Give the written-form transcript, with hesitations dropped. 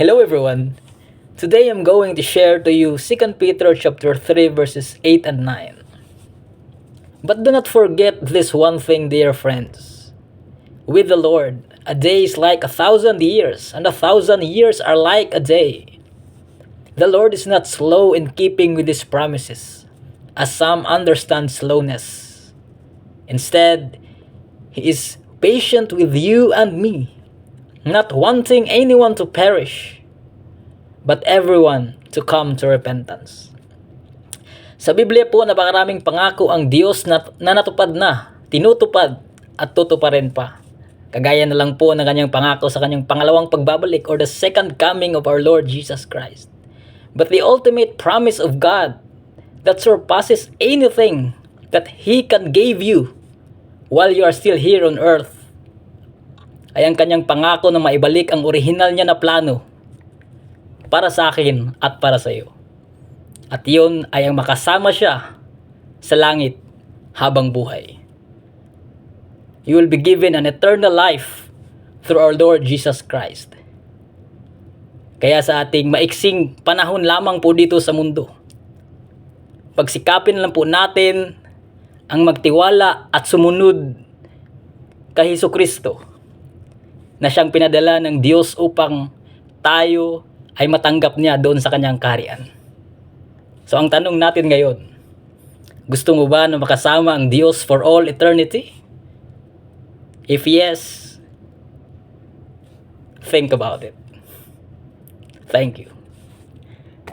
Hello everyone. Today I'm going to share to you 2 Peter chapter 3 verses 8 and 9. But do not forget this one thing, dear friends. With the Lord, a day is like 1,000 years, and 1,000 years are like a day. The Lord is not slow in keeping with his promises, as some understand slowness. Instead, he is patient with you and me, not wanting anyone to perish, but everyone to come to repentance. Sa Biblia po, napakaraming pangako ang Diyos na natupad na, tinutupad at tutuparin pa. Kagaya na lang po ng kanyang pangako sa kanyang pangalawang pagbabalik or the second coming of our Lord Jesus Christ. But the ultimate promise of God that surpasses anything that He can give you while you are still here on earth ay ang kanyang pangako na maibalik ang orihinal niya na plano para sa akin at para sa iyo. At yun ay ang makasama siya sa langit habang buhay. You will be given an eternal life through our Lord Jesus Christ. Kaya sa ating maiksing panahon lamang po dito sa mundo, pagsikapin lang po natin ang magtiwala at sumunod kay Jesucristo na siyang pinadala ng Diyos upang tayo ay matanggap niya doon sa kanyang kaharian. So ang tanong natin ngayon, gusto mo ba na makasama ang Diyos for all eternity? If yes, think about it. Thank you.